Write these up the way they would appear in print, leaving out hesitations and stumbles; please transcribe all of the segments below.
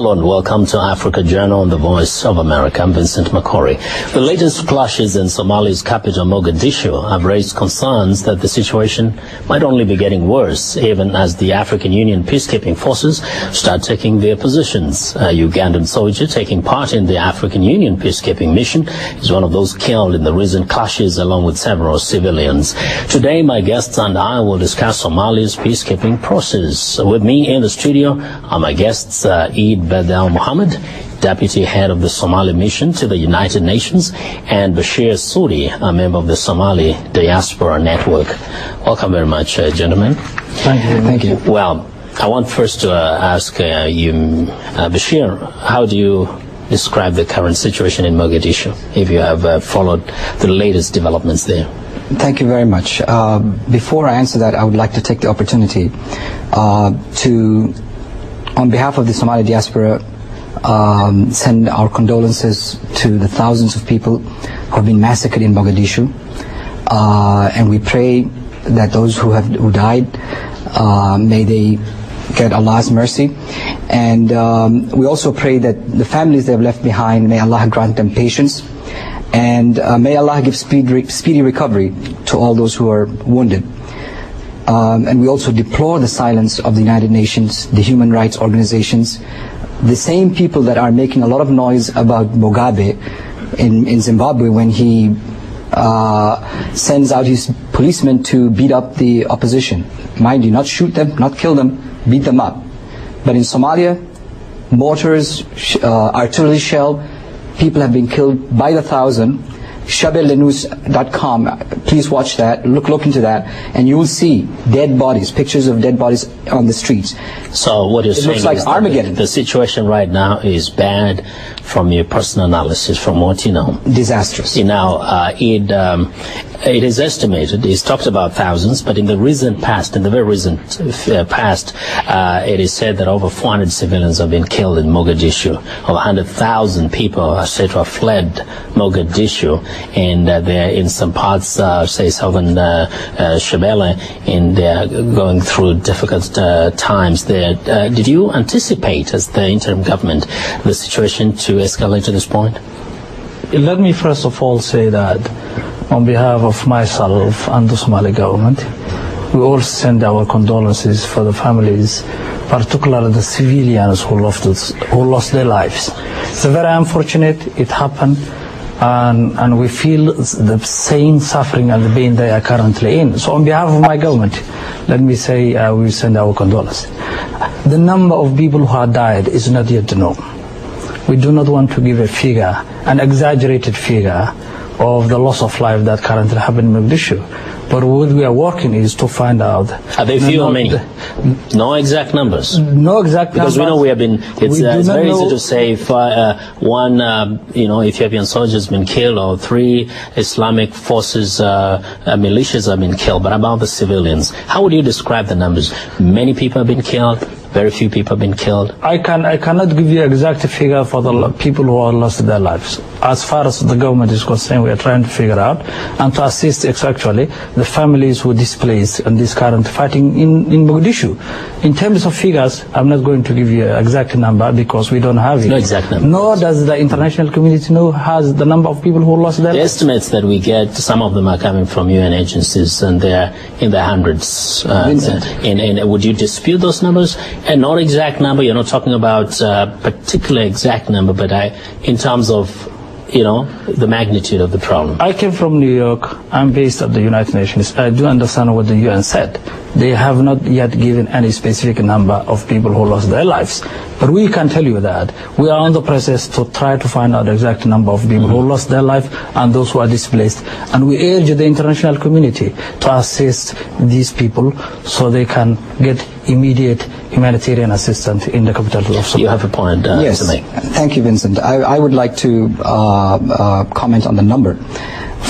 Hello and welcome to Africa Journal on the Voice of America. I'm Vincent McCory. The latest clashes in Somalia's capital, Mogadishu, have raised concerns that the situation might only be getting worse, even as the African Union peacekeeping forces start taking their positions. A Ugandan soldier taking part in the African Union peacekeeping mission is one of those killed in the recent clashes, along with several civilians. Today, my guests and I will discuss Somalia's peacekeeping process. With me in the studio are my guests, Eid Bedel Mohammed, Deputy Head of the Somali Mission to the United Nations, and Bashir Sudi, a member of the Somali Diaspora Network. Welcome very much, gentlemen. Thank you. Thank you. Well, I want first to ask you, Bashir, how do you describe the current situation in Mogadishu, if you have followed the latest developments there? Thank you very much. Before I answer that, I would like to take the opportunity to, on behalf of the Somali diaspora, send our condolences to the thousands of people who have been massacred in Mogadishu, and we pray that those who died, may they get Allah's mercy, and we also pray that the families they have left behind, may Allah grant them patience, and may Allah give speedy recovery to all those who are wounded. And we also deplore the silence of the United Nations, the human rights organizations, the same people that are making a lot of noise about Mugabe in Zimbabwe when he sends out his policemen to beat up the opposition. Mind you, not shoot them, not kill them, beat them up. But in Somalia, mortars, artillery shell, people have been killed by the thousand. Shabelenews.com, please watch that, look into that, and you will see dead bodies, pictures of dead bodies on the streets. So what you're saying looks like is Armageddon. The situation right now is bad from your personal analysis, from what you know. Disastrous. It is estimated, he's talked about thousands, but in the recent past, it is said that over 400 civilians have been killed in Mogadishu. Over 100,000 people are said to have fled Mogadishu, and they're in some parts, say southern Shabelle, and they're going through difficult times there. Did you anticipate, as the interim government, the situation to escalate to this point? Let me first of all say that on behalf of myself and the Somali government, we all send our condolences for the families, particularly the civilians who lost their lives. It's very unfortunate it happened, and we feel the same suffering and the pain they are currently in. So on behalf of my government, let me say we send our condolences. The number of people who have died is not yet known. We do not want to give a figure, an exaggerated figure, of the loss of life that currently happens in Mogadishu. But what we are working is to find out. Are they few or many? No exact numbers? No exact because numbers. Because we know we have been, it's very easy to say if one Ethiopian soldier has been killed, or 3 Islamic forces, militias have been killed, but about the civilians, how would you describe the numbers? Many people have been killed? Very few people have been killed? I cannot give you exact figure for the people who have lost their lives. As far as the government is concerned, we are trying to figure out and to assist actually the families who are displaced in this current fighting in Mogadishu. In terms of figures, I'm not going to give you an exact number because we don't have it. No exact number. Nor does the international community know has the number of people who lost their lives. The estimates that we get, some of them are coming from UN agencies, and they're in the hundreds. And would you dispute those numbers? And not exact number, you're not talking about a particular exact number, but in terms of, the magnitude of the problem. I came from New York. I'm based at the United Nations. I do understand what the UN said. They have not yet given any specific number of people who lost their lives. But we can tell you that we are on the process to try to find out the exact number of people who lost their life and those who are displaced. And we urge the international community to assist these people so they can get immediate humanitarian assistance in the capital of Somalia. You have a point yes. to make. Thank you, Vincent. I would like to comment on the number.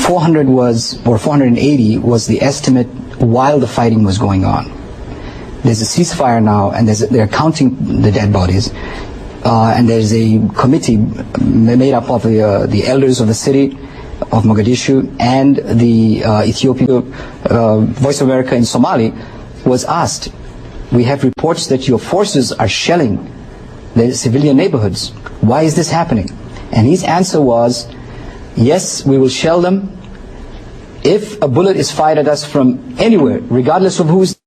480 was the estimate while the fighting was going on. There's a ceasefire now, and they're counting the dead bodies, and there's a committee made up of the elders of the city of Mogadishu and the Ethiopia Voice of America in Somali was asked, we have reports that your forces are shelling the civilian neighborhoods. Why is this happening? And his answer was, yes, we will shell them if a bullet is fired at us from anywhere, regardless of who's